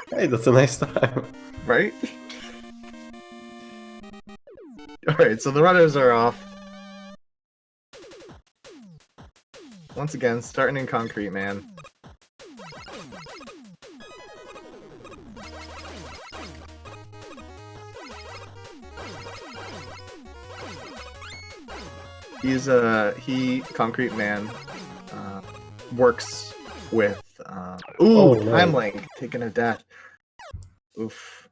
Hey, that's a nice time. Right? Alright, so the runners are off. Once again, starting in Concrete Man. Concrete Man, works with, Oh, no. TimeLink, taking a death. Oof.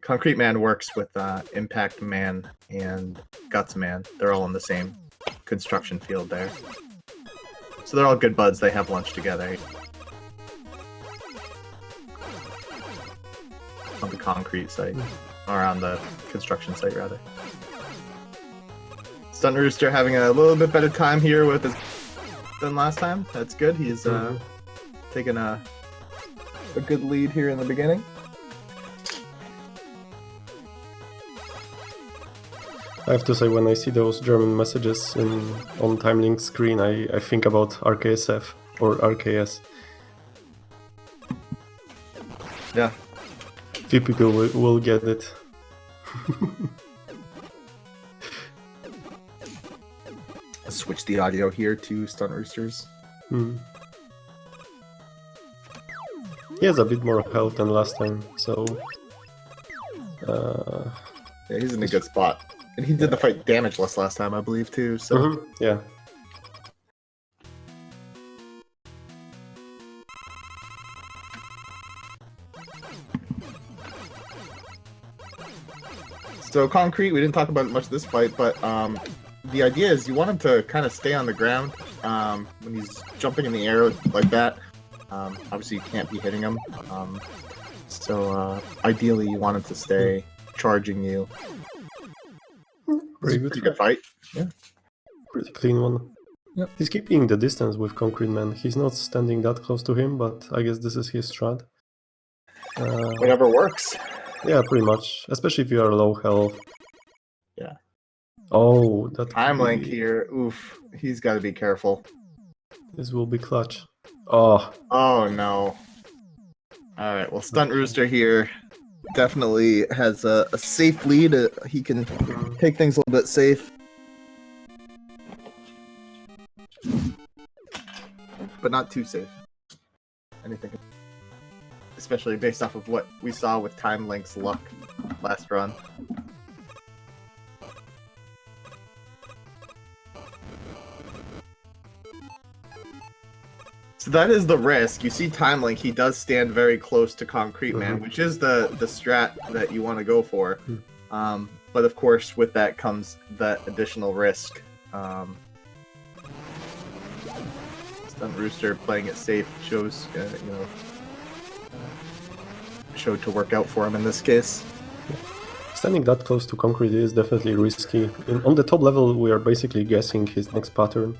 Concrete Man works with, Impact Man and Guts Man. They're all in the same construction field there. So they're all good buds, they have lunch together. On the concrete site. Or on the construction site, rather. Stuntrooster having a little bit better time here with his than last time. That's good. He's taking a good lead here in the beginning. I have to say, when I see those German messages on TimeLink screen, I think about RKSF or RKS. Yeah. Few people will get it. Switch the audio here to Stuntroosters. He has a bit more health than last time, so... Yeah, he's in a good spot. And he did the fight damageless last time, I believe, too, so... Yeah. So Concrete, we didn't talk about much of this fight, but the idea is you want him to kind of stay on the ground when he's jumping in the air like that. Obviously, you can't be hitting him. So ideally, you want him to stay charging you. Pretty Pretty good fight. Yeah. Pretty clean one. Yep. He's keeping the distance with Concrete Man. He's not standing that close to him, but I guess this is his strat. Whatever works. Yeah, pretty much. Especially if you are low health. Yeah. Oh, that TimeLink here. Oof. He's got to be careful. This will be clutch. Oh. Oh, no. Alright, well, Stuntrooster here definitely has a safe lead. He can take things a little bit safe. But not too safe. Anything. Especially based off of what we saw with TimeLink's luck last run. So that is the risk. You see TimeLink, he does stand very close to Concrete Man, which is the strat that you want to go for. But of course, with that comes that additional risk. Stuntrooster playing it safe shows, showed to work out for him in this case. Standing that close to Concrete is definitely risky. On the top level, we are basically guessing his next pattern.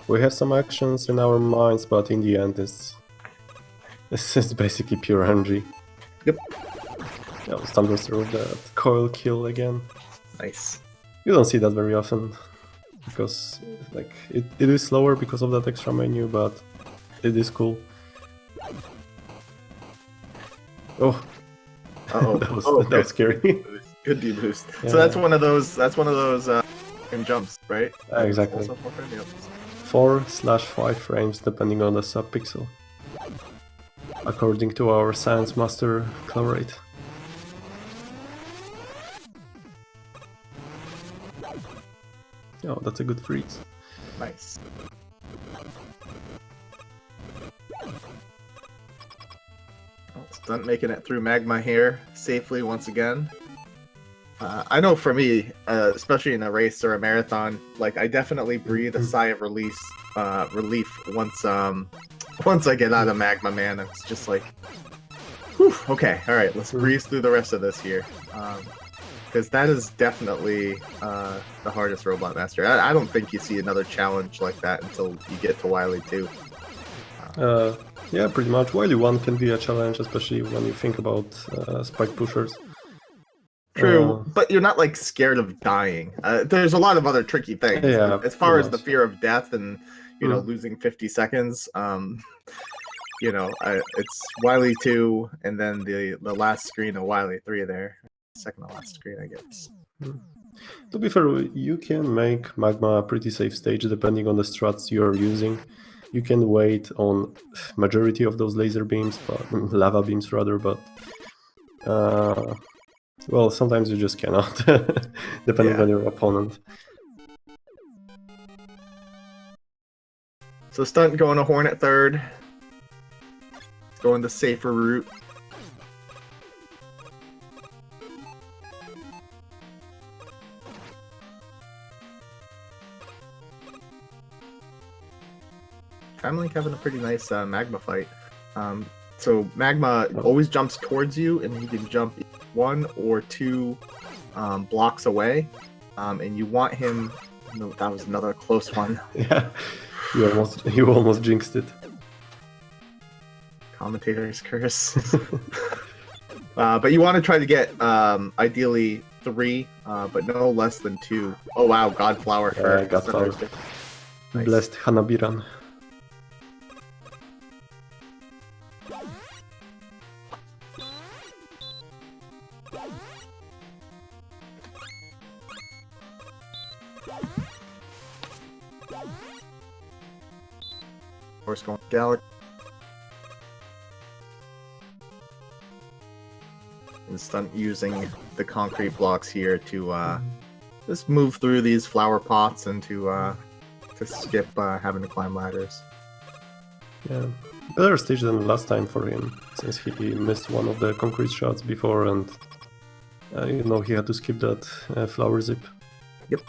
We have some actions in our minds, but in the end, this is basically pure NG. Yep. Yeah, Stuntrooster with the coil kill again. Nice. You don't see that very often, because like it is slower because of that extra menu, but it is cool. Oh, that was scary. Good deboost. Yeah. So that's one of those. In jumps, right? Exactly. 4/5 frames depending on the subpixel, according to our science master Chlorate. Oh, that's a good freeze. Nice. Stunt making it through Magma here safely once again. I know for me, especially in a race or a marathon, like I definitely breathe a sigh of relief once I get out of Magma Man. It's just like, whew, okay, all right, let's breeze through the rest of this here, because that is definitely the hardest Robot Master. I don't think you see another challenge like that until you get to Wily 2. Yeah, pretty much. Wily 1 can be a challenge, especially when you think about spike pushers. True, but you're not like scared of dying. There's a lot of other tricky things. Yeah, as far as the fear of death and losing 50 seconds, you know, it's Wily 2 and then the last screen of Wily 3 there. Second to last screen, I guess. To be fair, you can make Magma a pretty safe stage depending on the strats you are using. You can wait on majority of those laser beams, but lava beams rather, but well, sometimes you just cannot, depending on your opponent. So Stunt going to Hornet third. Going the safer route. TimeLink having a pretty nice Magma fight. So Magma always jumps towards you, and he can jump 1 or 2 blocks away. And you want him... No, that was another close one. Yeah, you almost jinxed it. Commentator's curse. But you want to try to get ideally 3, but no less than 2. Oh wow, Godflower for Godflower. Nice. Blessed Hanabiran. Of course, going Galaxy. And Stunt using the concrete blocks here to just move through these flower pots and to skip having to climb ladders. Yeah, better stage than last time for him, since he missed one of the concrete shots before, and you know, he had to skip that flower zip. Yep.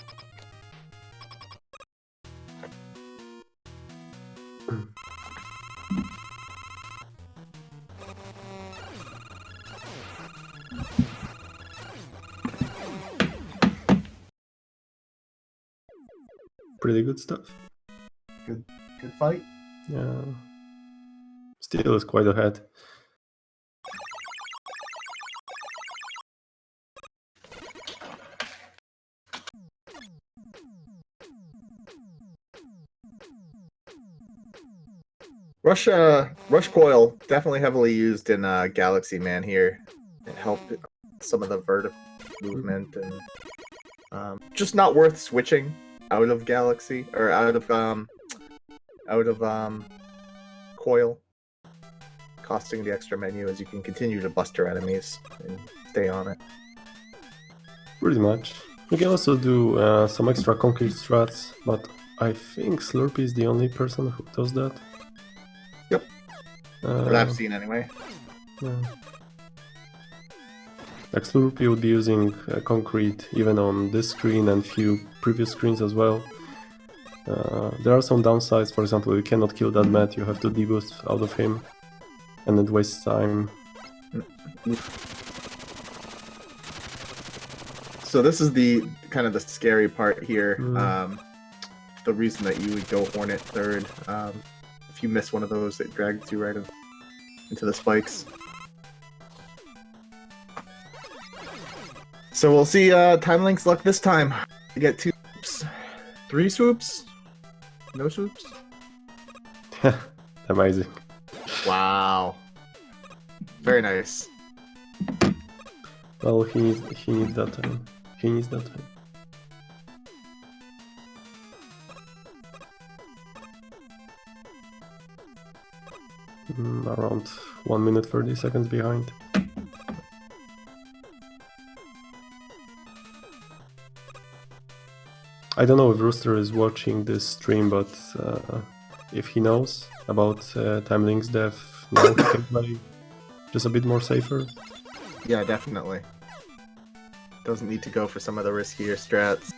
Pretty good stuff. Good fight. Yeah. Still is quite ahead. Rush Coil definitely heavily used in Galaxy Man here. It helped some of the vertical movement and just not worth switching out of Galaxy or out of Coil, costing the extra menu as you can continue to buster enemies and stay on it. Pretty much. You can also do some extra concrete strats, but I think Slurpee is the only person who does that. Yep. That I've seen anyway. Yeah. Like Slurpee would be using concrete even on this screen and few previous screens as well. There are some downsides. For example, you cannot kill that Matt, you have to deboost out of him, and it wastes time. So this is the kind of the scary part here. The reason that you would go Hornet third. If you miss one of those, it drags you right into the spikes. So we'll see TimeLink's luck this time. You get 2 swoops, 3 swoops, no swoops. Amazing. Wow. Very nice. Well, he needs that time. He needs that time. Around 1 minute 30 seconds behind. I don't know if Rooster is watching this stream, but if he knows about TimeLink's death, now he can play just a bit more safer. Yeah, definitely. Doesn't need to go for some of the riskier strats.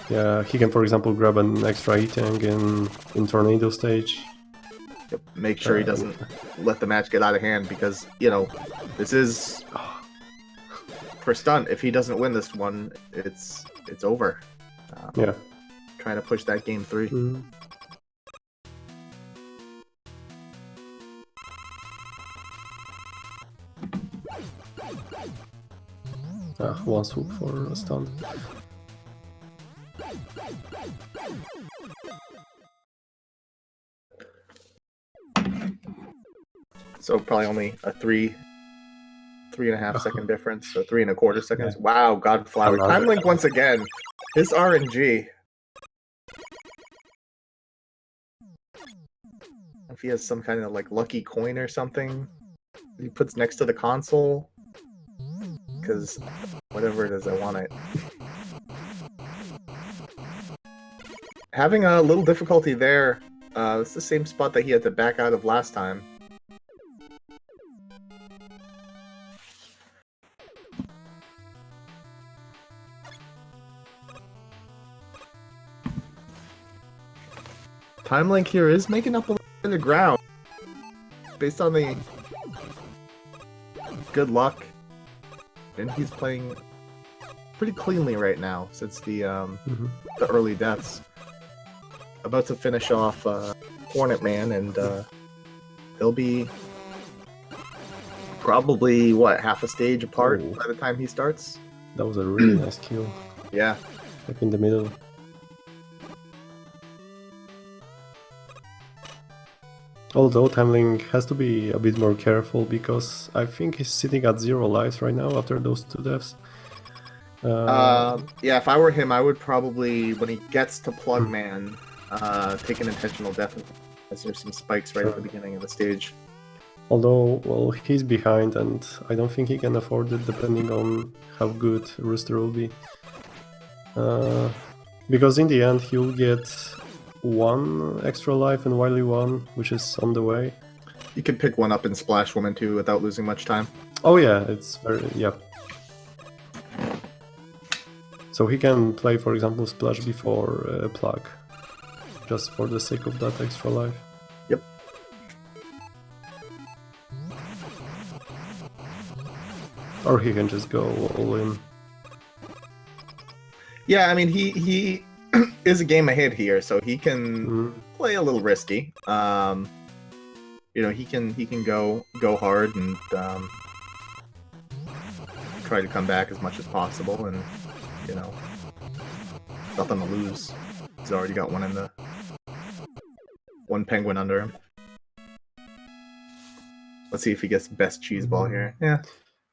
Yeah, he can, for example, grab an extra E-Tank in Tornado stage. Yep. Make sure he doesn't let the match get out of hand, because, you know, this is... For Stunt, if he doesn't win this one, it's over. Yeah. Trying to push that game 3. One swoop for a Stunt. So probably only a 3.5 second difference, so 3.25 seconds. Wow, Godflower. TimeLink once again. His RNG. If he has some kind of like lucky coin or something he puts next to the console. Because whatever it is, I want it. Having a little difficulty there. It's the same spot that he had to back out of last time. TimeLink here is making up a little bit of ground. Based on the good luck. And he's playing pretty cleanly right now since the early deaths. About to finish off Hornet Man, and they'll be probably, what, half a stage apart by the time he starts? That was a really nice kill. Yeah. Like in the middle. Although TimeLink has to be a bit more careful because I think he's sitting at 0 lives right now after those 2 deaths. Yeah, if I were him, I would probably, when he gets to Plug Man, take an intentional death as there's some spikes right at the beginning of the stage. Although, well, he's behind and I don't think he can afford it depending on how good Rooster will be. Because in the end he'll get 1 extra life and Wily 1, which is on the way. You could pick one up in Splash Woman too without losing much time. Oh yeah, it's very, yeah. So he can play, for example, Splash before Plug, just for the sake of that extra life. Yep. Or he can just go all in. Yeah, I mean, he is a game ahead here, so he can play a little risky. You know, he can go hard and try to come back as much as possible, and you know, nothing to lose. He's already got one penguin under him. Let's see if he gets best cheese ball here. Yeah,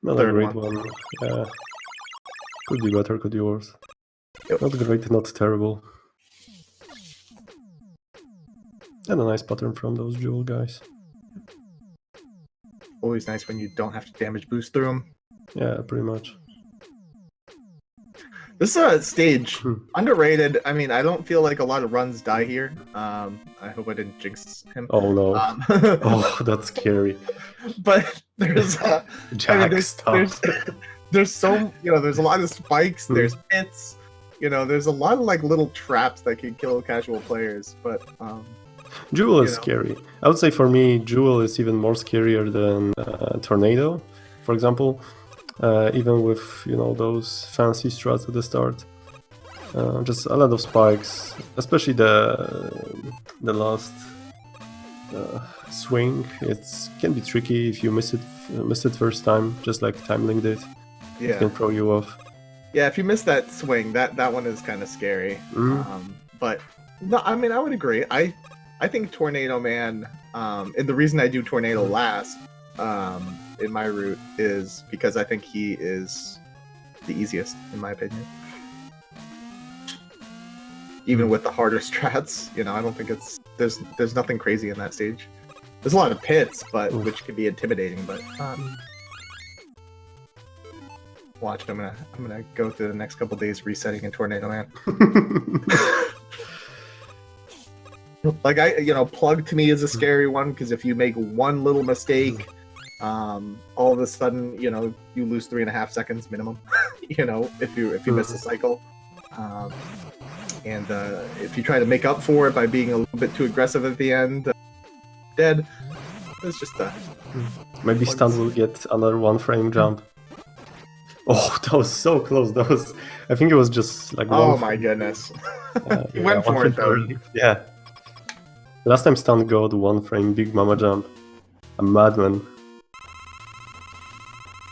not a great one. Yeah, could be better, could be worse. Yep. Not great, not terrible. And a nice pattern from those jewel guys. Always nice when you don't have to damage boost through them. Yeah, pretty much. This stage, underrated. I mean, I don't feel like a lot of runs die here. I hope I didn't jinx him. Oh no. Oh, that's scary. But there's there's so, you know, there's a lot of spikes, there's pits, you know, there's a lot of like little traps that can kill casual players, but Jewel is scary. I would say for me, Jewel is even more scarier than Tornado, for example. Even with, you know, those fancy strats at the start. Just a lot of spikes, especially the last swing. It can be tricky if you miss it first time, just like TimeLink did. Yeah. It can throw you off. Yeah, if you miss that swing, that one is kind of scary. But no, I mean, I would agree. I think Tornado Man, and the reason I do Tornado last in my route is because I think he is the easiest, in my opinion. Even with the harder strats, you know, I don't think there's nothing crazy in that stage. There's a lot of pits, but which can be intimidating. But watch, I'm gonna go through the next couple days resetting in Tornado Man. Like Plug to me is a scary one because if you make one little mistake, all of a sudden, you know, you lose 3.5 seconds minimum. You know, if you miss a cycle, and if you try to make up for it by being a little bit too aggressive at the end, dead. It's just maybe Stun will get another 1-frame jump. Oh, that was so close. That was, I think it was just like. Oh my goodness! He went for it though. Yeah. Last time Stun got 1-frame Big Mama jump. A madman.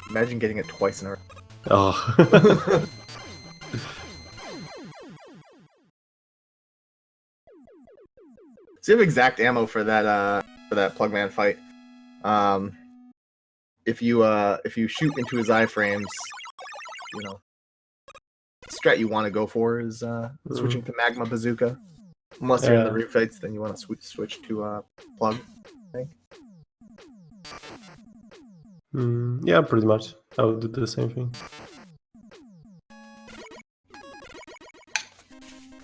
Imagine getting it twice in a row. Oh. So you have exact ammo for that for that Plugman fight. If you shoot into his iframes, you know, strat you want to go for is switching to Magma Bazooka. Unless you're in the root fights, then you want to switch to Plug, I think. Yeah, pretty much. I would do the same thing.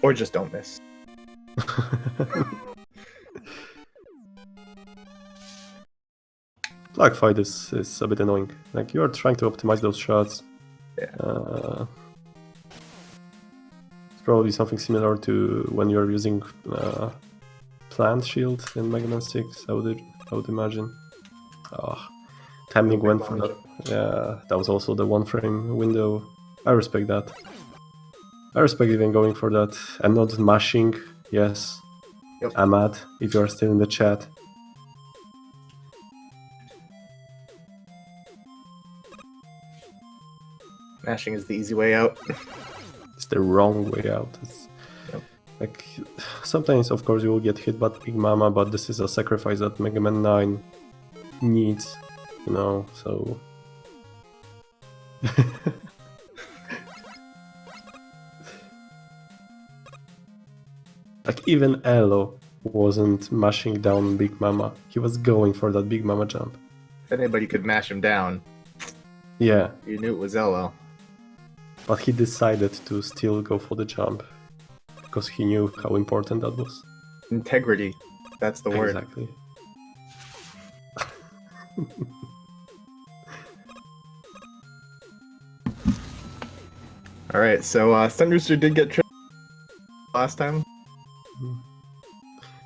Or just don't miss. Plug fight is a bit annoying. Like, you are trying to optimize those shots. Yeah. It's probably something similar to when you're using plant shield in Mega Man 6, I would imagine. TimeLink went for that. Yeah, that was also the 1-frame window. I respect that. I respect even going for that and not mashing. Yes, Yep. Ahmad, if you're still in the chat. Mashing is the easy way out. It's the wrong way out. Like, sometimes, of course, you will get hit by Big Mama, but this is a sacrifice that Mega Man 9 needs, you know, so... Like, even Elo wasn't mashing down Big Mama. He was going for that Big Mama jump. If anybody could mash him down, yeah, you knew it was Elo. But he decided to still go for the jump because he knew how important that was. Integrity. That's the word. Exactly. Alright, so Stuntrooster did get tripped last time.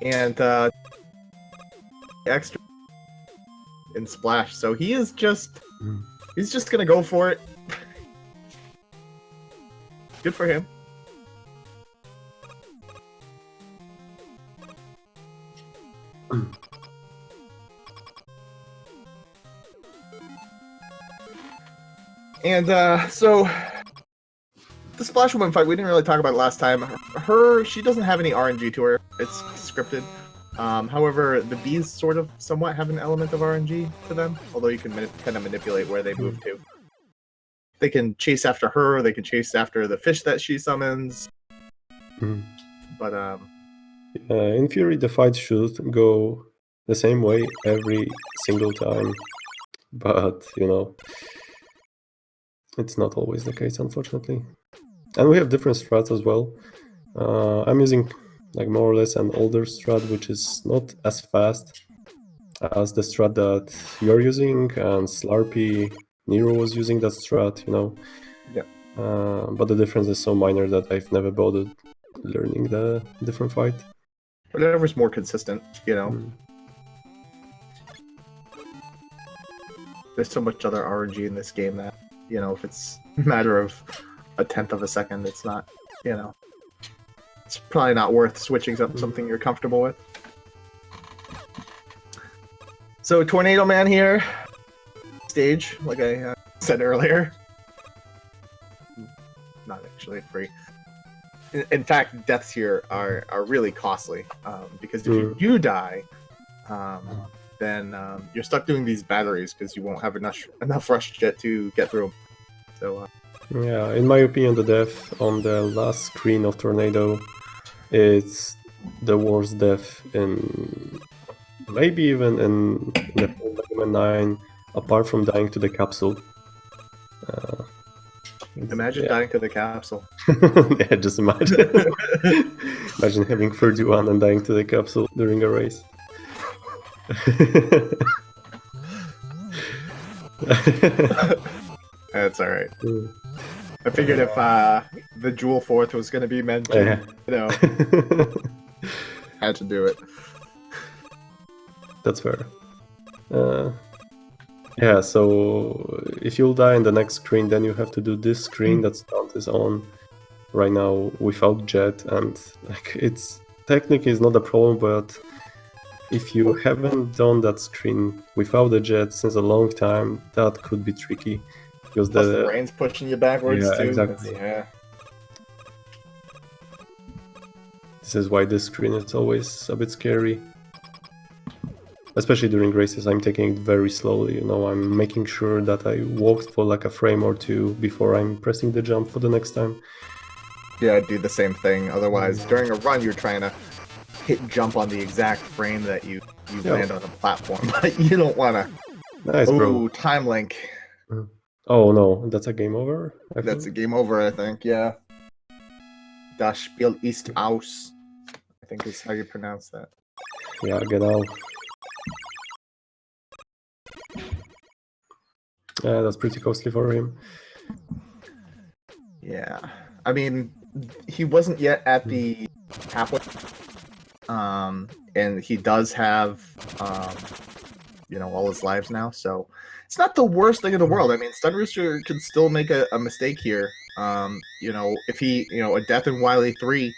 And extra in Splash, so he is just he's just gonna go for it. Good for him. And so the Splash Woman fight, we didn't really talk about it last time. She doesn't have any RNG to her. It's scripted. However, the bees sort of somewhat have an element of RNG to them, although you can kind of manipulate where they move to. They can chase after her, they can chase after the fish that she summons. But in theory, the fight should go the same way every single time, but you know, it's not always the case, unfortunately. And we have different strats as well. I'm using like more or less an older strat, which is not as fast as the strat that you're using, and Slarpy Nero was using that strat, you know. Yeah. But the difference is so minor that I've never bothered learning the different fight. Whatever's more consistent, you know. There's so much other RNG in this game that, you know, if it's a matter of a tenth of a second, it's not, you know, it's probably not worth switching up something you're comfortable with. So Tornado Man here, stage, like I said earlier. Not actually free. In fact, deaths here are really costly, because if you do die, then you're stuck doing these batteries because you won't have enough rush jet to get through them. So yeah, in my opinion, the death on the last screen of Tornado is the worst death in maybe even in the Mega Man 9, apart from dying to the capsule. Imagine dying to the capsule. Yeah, just imagine. Imagine having 31 and dying to the capsule during a race. That's alright. I figured if the Jewel 4th was going to be mentioned, you know, had to do it. That's fair. Yeah, so if you'll die in the next screen, then you have to do this screen that Stunt is on right now without jet, and like it's technically is not a problem, but if you haven't done that screen without the jet since a long time, that could be tricky. Because the brain's pushing you backwards too. Exactly. Yeah. This is why this screen is always a bit scary. especially during races, I'm taking it very slowly. You know, I'm making sure that I walked for like a frame or two before I'm pressing the jump for the next time. Yeah, I'd do the same thing. Otherwise, during a run, you're trying to hit jump on the exact frame that you land on the platform, but you don't want to. Nice, bro. Ooh, TimeLink. Oh no, that's a game over? That's a game over, I think, yeah. Das Spiel ist aus, I think is how you pronounce that. Yeah, get out. Yeah, that's pretty costly for him. Yeah. I mean, he wasn't yet at the halfway. And he does have, you know, all his lives now, so it's not the worst thing in the world. I mean, Stuntrooster can still make a mistake here. You know, if he, you know, a death in Wily 3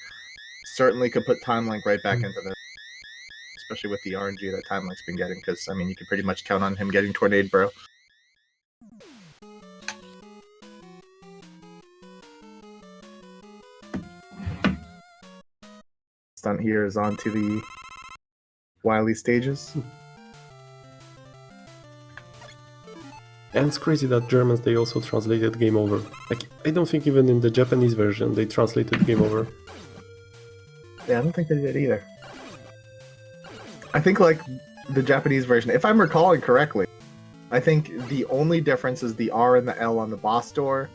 certainly could put TimeLink right back into the, especially with the RNG that TimeLink's been getting, because, I mean, you can pretty much count on him getting Tornado, bro. Stunt here is on to the Wily stages. And it's crazy that Germans, they also translated game over. Like, I don't think even in the Japanese version they translated game over. Yeah, I don't think they did either. I think, like, the Japanese version, if I'm recalling correctly, I think the only difference is the R and the L on the boss door,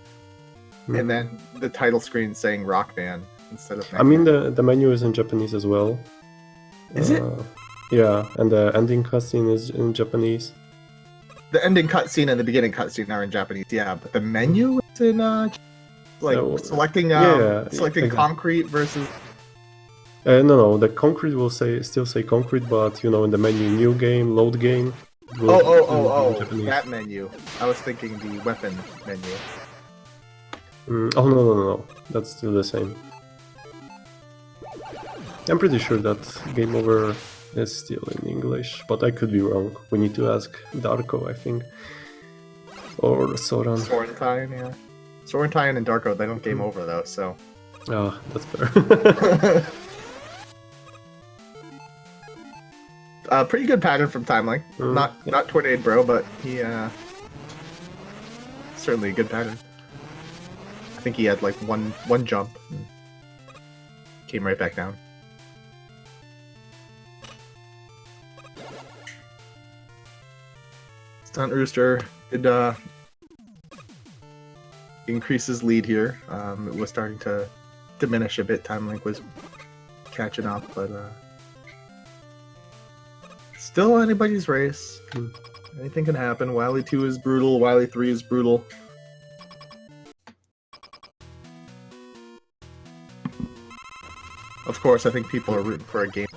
and then the title screen saying Rock Band instead of... I mean, the menu is in Japanese as well. Is it? Yeah, and the ending cutscene is in Japanese. The ending cutscene and the beginning cutscene are in Japanese, yeah, but the menu is in, like, selecting exactly. concrete versus... No, the concrete will still say concrete, but, you know, in the menu, new game, load game... that menu. I was thinking the weapon menu. Oh, no, that's still the same. I'm pretty sure that game over is still in English, but I could be wrong. We need to ask Darko, I think. Or Soran. Sorrentine, yeah. Sorrentine and Darko, they don't game over though, so... Ah, that's fair. Pretty good pattern from TimeLink. Not Tornado Bro, but he certainly a good pattern. I think he had like one jump and came right back down. Stuntrooster did increase his lead here. It was starting to diminish a bit. TimeLink was catching up, but still anybody's race. Anything can happen. Wily 2 is brutal. Wily 3 is brutal. Of course, I think people are rooting for a game.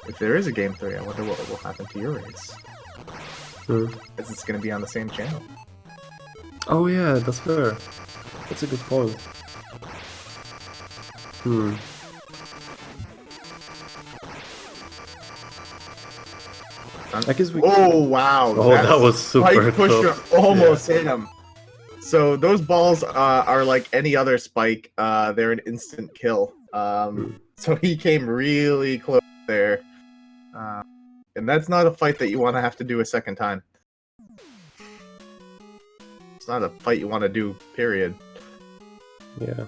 If there is a Game 3, I wonder what will happen to your race. As it's going to be on the same channel. Oh yeah, that's fair. That's a good point. I guess we... Oh, wow. Oh, that was super Spike pusher tough. almost hit him. So those balls are like any other spike. They're an instant kill. So he came really close there. And that's not a fight that you want to have to do a second time. It's not a fight you want to do, period. Yeah.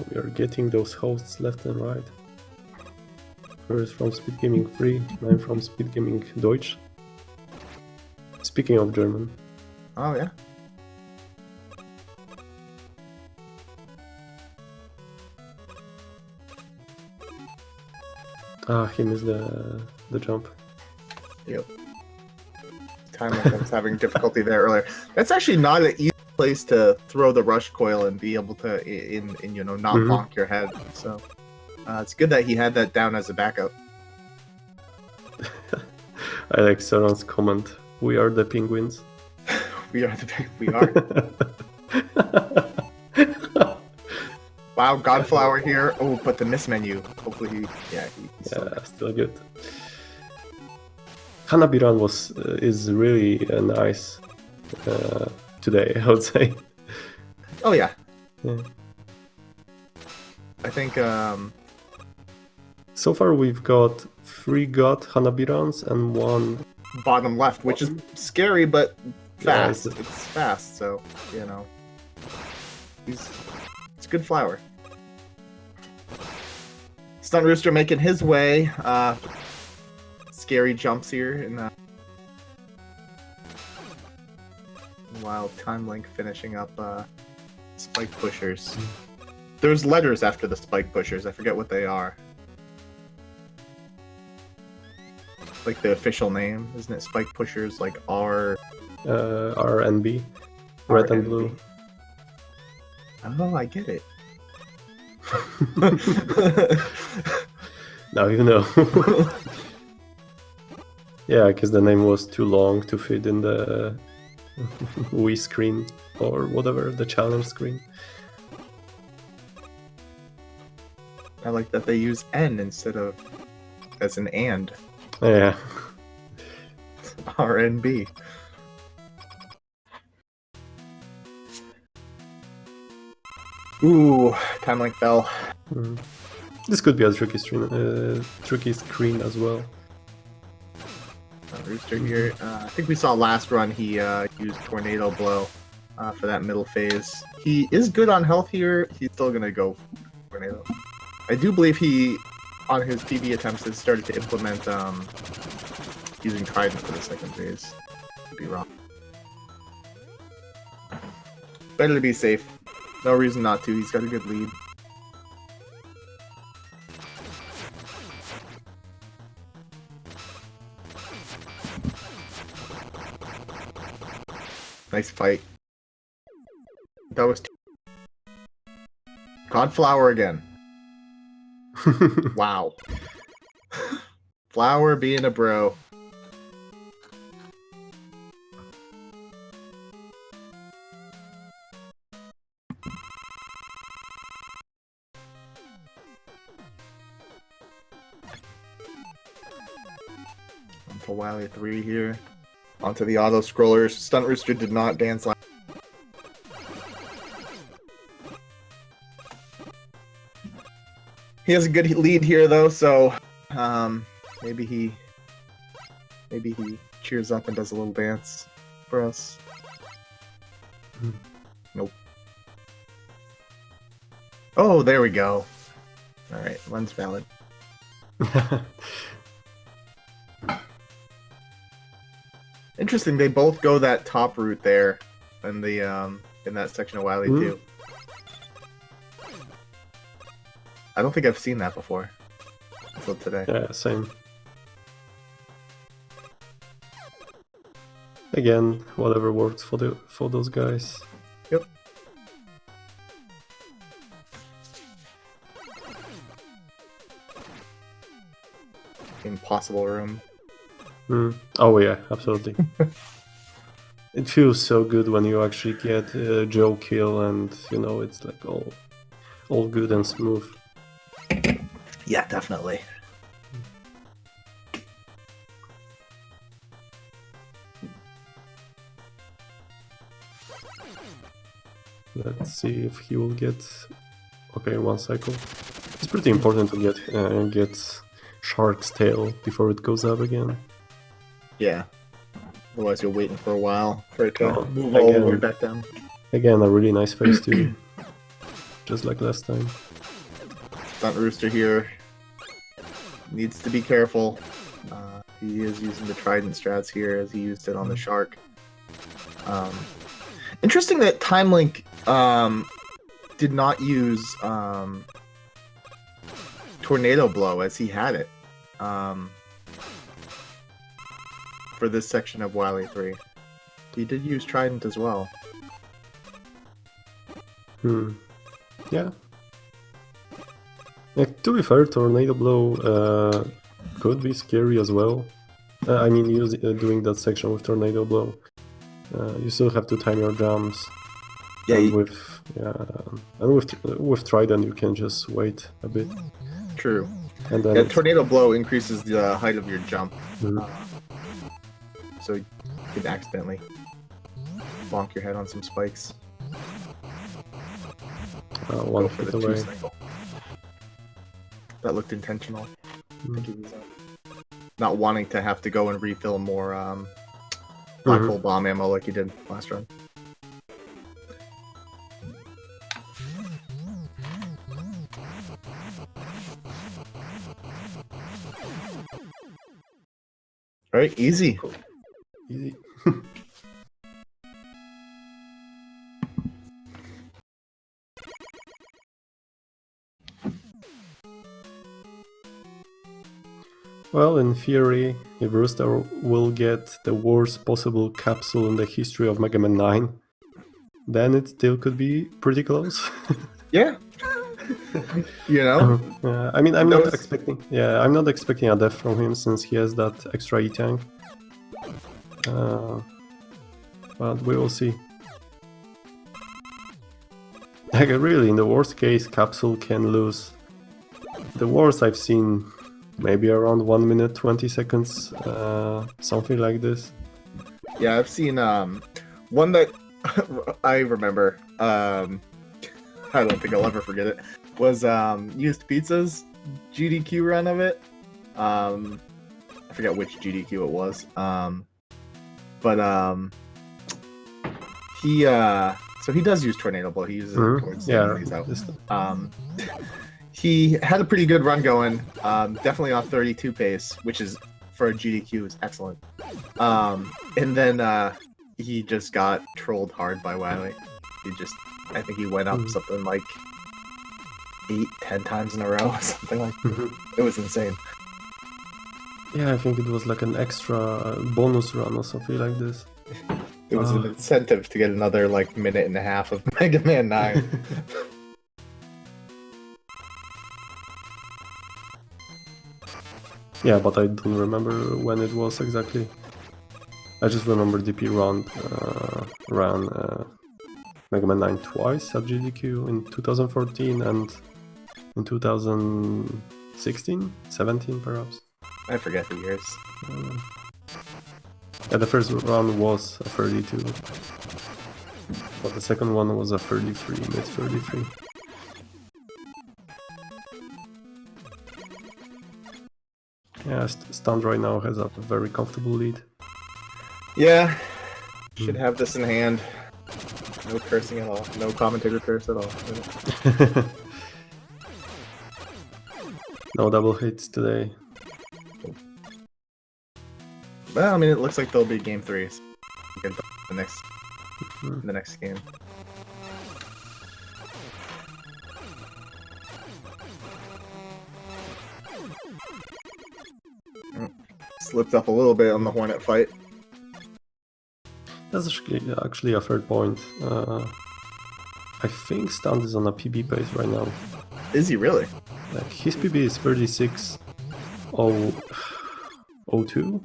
We are getting those hosts left and right. First from Speed Gaming 3, 9 from Speed Gaming Deutsch. Speaking of German. Oh, yeah. Ah, he missed the jump. Yep. TimeLink was having difficulty there earlier. That's actually not an easy place to throw the rush coil and be able to, you know, not bonk your head. So it's good that he had that down as a backup. I like Saran's comment. We are the penguins. We are the big. We are. Wow, Godflower here. Oh, but the miss menu. Hopefully he. Yeah, he's still Yeah, still good. Hanabiran is really nice today, I would say. Oh yeah. Yeah. I think So far we've got 3 God Hanabirans and 1... bottom left, which is scary but fast. Yeah, it's fast, so you know. It's a good flower. Stuntrooster making his way. Scary jumps here in the while TimeLink finishing up spike pushers. There's letters after the spike pushers. I forget what they are. Like the official name, isn't it? Spike pushers, like R. R and B, red and blue. Oh, I get it. Now you know. Yeah, because the name was too long to fit in the Wii screen or whatever, the challenge screen. I like that they use N instead of as an and. Yeah. RNB. Ooh, TimeLink fell. Mm. This could be a tricky screen as well. Rooster here. I think we saw last run he used Tornado Blow for that middle phase. He is good on health here. He's still gonna go Tornado. I do believe he, on his PB attempts, has started to implement using Trident for the second phase. Could be wrong. Better to be safe. No reason not to. He's got a good lead. Nice fight. That was Godflower again. Wow. Flower being a bro. Onto Wily 3 here. Onto the auto scrollers. Stuntrooster did not dance last. He has a good lead here though, so maybe he cheers up and does a little dance for us. Nope. Oh, there we go. All right, one's valid. Interesting. They both go that top route there, in the in that section of Wily too. I don't think I've seen that before until today. Yeah, same. Again, whatever works for those guys. Yep. Impossible room. Oh yeah, absolutely. It feels so good when you actually get Joe kill, and you know it's like all good and smooth. Yeah, definitely. Let's see if he will get. Okay, 1 cycle. It's pretty important to get Shark's tail before it goes up again. Yeah. Otherwise, you're waiting for a while for it to move again, all the way back down. Again, a really nice phase too, just like last time. Stuntrooster here needs to be careful. He is using the Trident strats here as he used it on the Shark. Interesting that TimeLink did not use Tornado Blow as he had it for this section of Wily 3. He did use Trident as well. Yeah. To be fair, Tornado Blow could be scary as well. I mean, doing that section with Tornado Blow. You still have to time your jumps. Yeah, And with Trident, you can just wait a bit. true. And then Yeah, tornado blow increases the height of your jump, Mhm. so you could accidentally bonk your head on some spikes. One Go for hit the away. 2-cycle. That looked intentional. Mhm. I think he was not wanting to have to go and refill more black hole bomb ammo like you did last run. All right, easy. Easy. Well, in theory, if Rooster will get the worst possible capsule in the history of Mega Man 9, then it still could be pretty close. Yeah. You know? I mean, I'm not Those- expecting. Yeah, I'm not expecting a death from him since he has that extra E-tank. But we will see. Like, really, in the worst case, Capsule can lose. The worst I've seen, maybe around 1 minute 20 seconds, something like this. Yeah, I've seen one that I remember. I don't think I'll ever forget it. Was Used Pizza's GDQ run of it. I forget which GDQ it was. But he so he does use tornado blow. He uses it towards the enemies out. He had a pretty good run going. Definitely on 32 pace, which is for a GDQ is excellent. And then he just got trolled hard by Wiley. I think he went up something like 8-10 times in a row, or something like that. It was insane. Yeah, I think it was like an extra bonus run or something like this. It was an incentive to get another like minute and a half of Mega Man 9. Yeah, but I don't remember when it was exactly. I just remember DP ran Mega Man 9 twice at GDQ in 2014 and in 2016, 17 perhaps. I forget the years. Yeah, the first run was a 32, but the second one was a 33, mid 33. Yeah, Stunt right now has a very comfortable lead. Yeah, should have this in hand. No cursing at all. No commentator curse at all. No double hits today. Well, I mean, it looks like there'll be game 3. So we can the next game. Slipped up a little bit on the Hornet fight. That's actually a third point. I think Stunt is on a PB pace right now. Is he really? Like his PB is 36.02,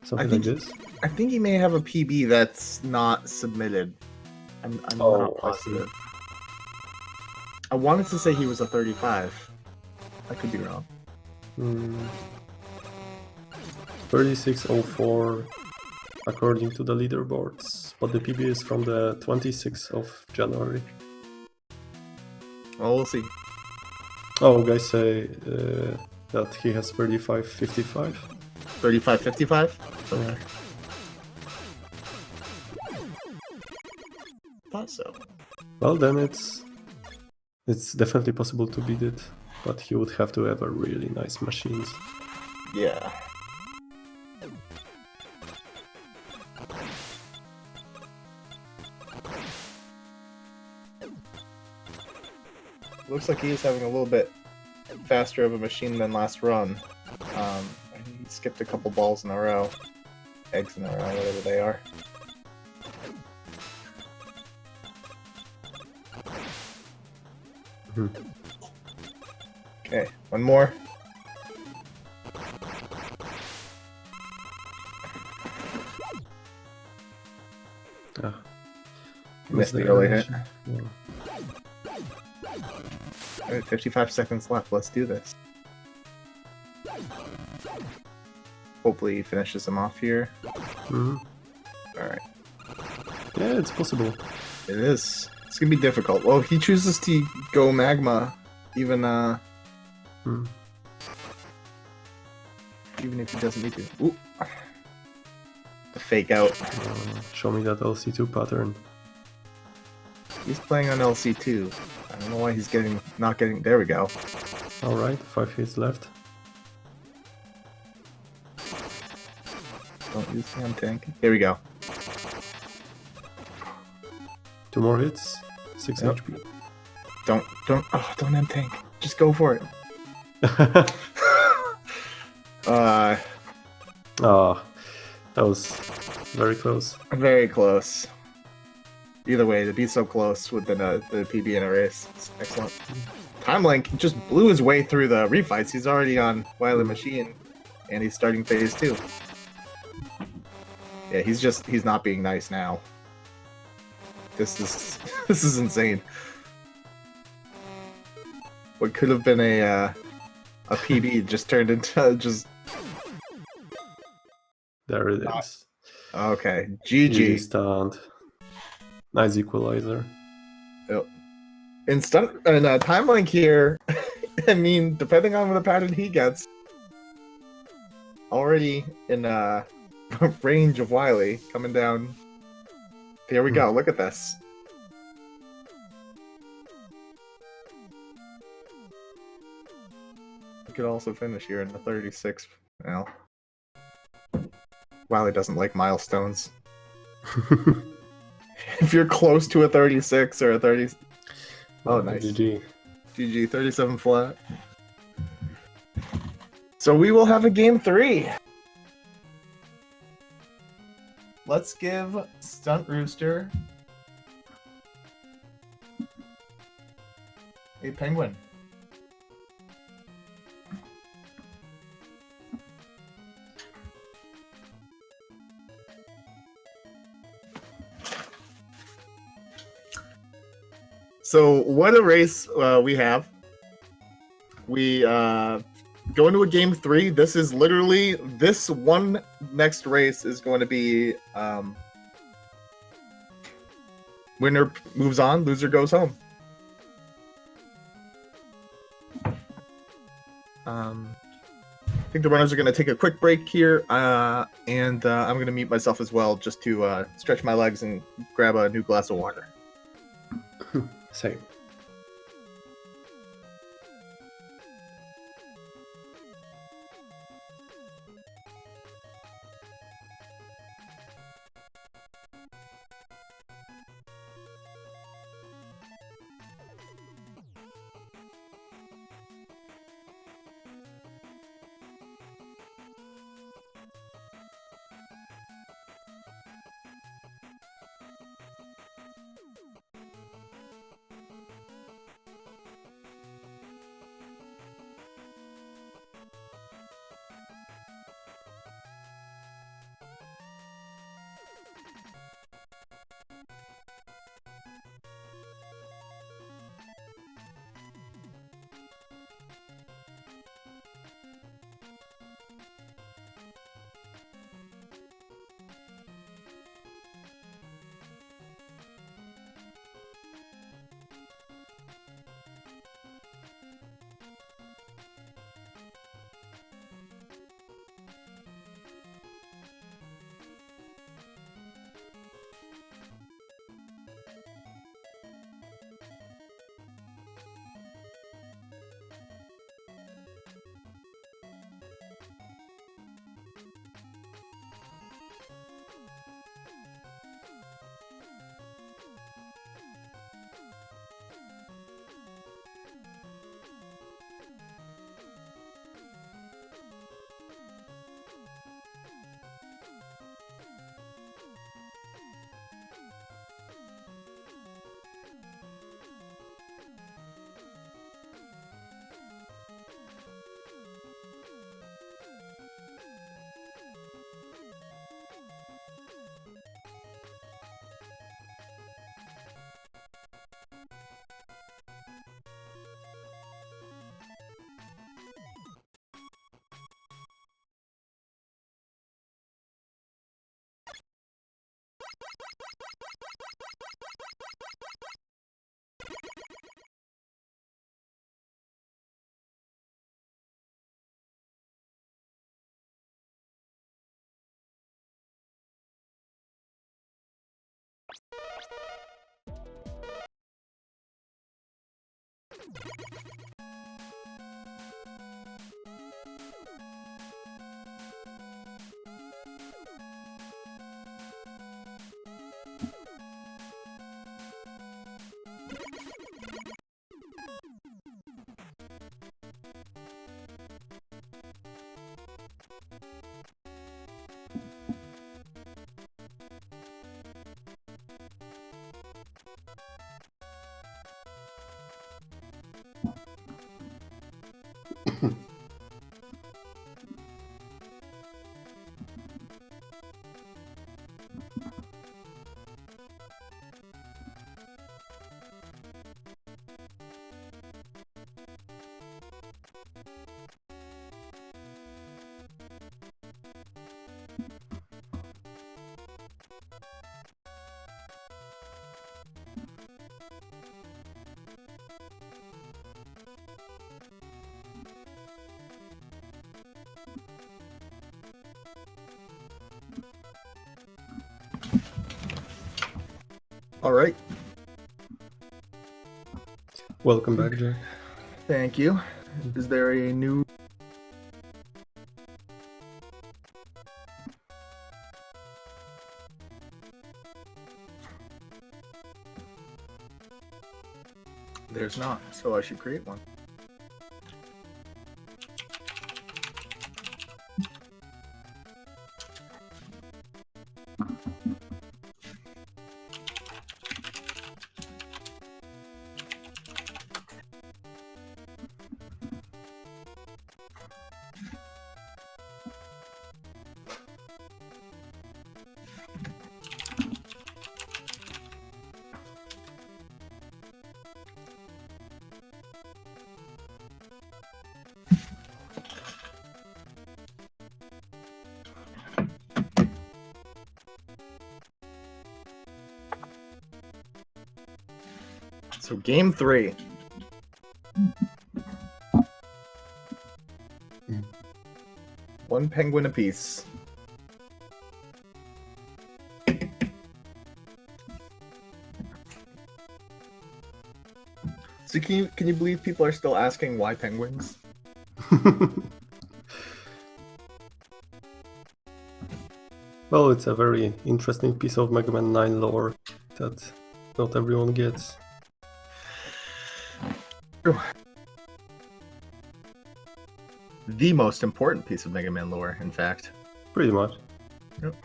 something like this. I think he may have a PB that's not submitted. I'm not positive. I wanted to say he was a 35. I could be wrong. 36.04 according to the leaderboards, but the PB is from the 26th of January. Well, we'll see. Oh, guys say that he has 35.55. 35.55? Okay. Yeah. Thought so. Well, then it's definitely possible to beat it, but he would have to have a really nice machines. Yeah. Looks like he's having a little bit faster of a machine than last run. He skipped a couple balls in a row. Eggs in a row, whatever they are. Okay, one more. Missed the early hit. Alright, 55 seconds left. Let's do this. Hopefully he finishes him off here. Mm-hmm. Alright. Yeah, it's possible. It is. It's gonna be difficult. Well, he chooses to go magma, even even if he doesn't need to. Ooh. The fake out. Show me that LC2 pattern. He's playing on LC2. I don't know why he's not getting. There we go. Alright, 5 hits left. Don't use the tank. Here we go. 2 more hits. 6 Yep. HP. Don't M tank. Just go for it. That was very close. Very close. Either way, to be so close with the PB in a race, it's excellent. TimeLink just blew his way through the refights. He's already on Wily Machine, and he's starting phase 2. Yeah, he's not being nice now. This is insane. What could have been a PB just turned into just. There it is. Okay, GG GG. stand. Nice equalizer. Yep. In TimeLink here, I mean, depending on the pattern he gets, already in range of Wily coming down. Here we go. Look at this. We could also finish here in the 36. Well, Wily doesn't like milestones. If you're close to a 36 or a 30... Oh, nice. GG. GG, 37 flat. So we will have a game 3. Let's give Stuntrooster a penguin. So what a race we have. We go into a game 3. This is literally this one next race is going to be winner moves on, loser goes home. I think the runners are going to take a quick break here, and I'm going to mute myself as well just to stretch my legs and grab a new glass of water. Same. All right. Welcome back, Jack. Thank you. Is there a new... There's not, so I should create one. So game 3. One penguin apiece. So can you believe people are still asking why penguins? Well, it's a very interesting piece of Mega Man 9 lore that not everyone gets. True. The most important piece of Mega Man lore, in fact. Pretty much. Yep.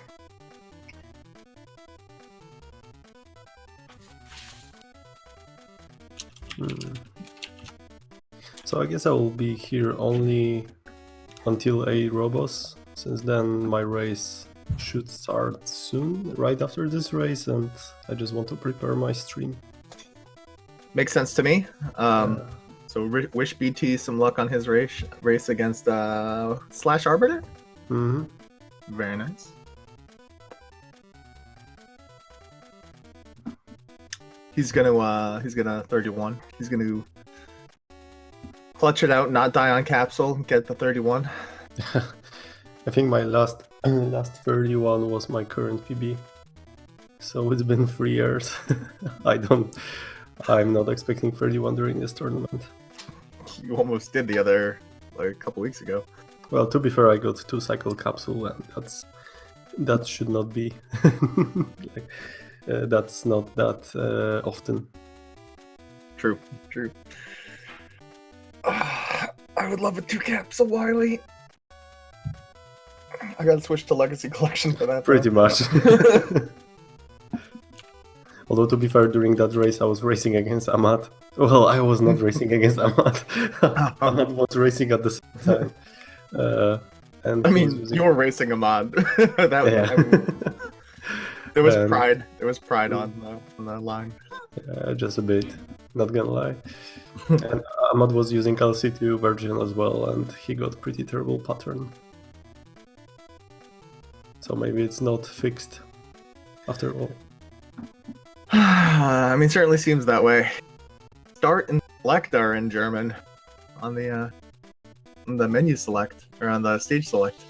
So I guess I will be here only until a Robos, since then my race should start soon, right after this race, and I just want to prepare my stream. Makes sense to me. So wish BT some luck on his race against Slash Arbiter. Mm-hmm. Very nice. He's gonna 31. He's gonna clutch it out, not die on capsule, get the 31. I think my last 31 was my current PB. So it's been 3 years. I'm not expecting 31 during this tournament. You almost did the other, like, a couple weeks ago. Well, to be fair, I got 2 cycle capsule, and that should not be. That's not that often. True. I would love a 2 capsule Wily. I gotta switch to Legacy Collection for that. Pretty much. Although, to be fair, during that race, I was racing against Ahmad. Well, I was not racing against Ahmad. Ahmad was racing at the same time. And I mean, you were racing Ahmad. There was pride. There was pride on the line. Just a bit, not gonna lie. And Ahmad was using LC2 version as well, and he got pretty terrible pattern. So maybe it's not fixed after all. I mean, certainly seems that way. Start and select are in German on the menu select, or on the stage select.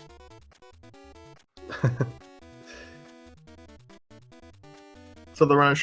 So the runner should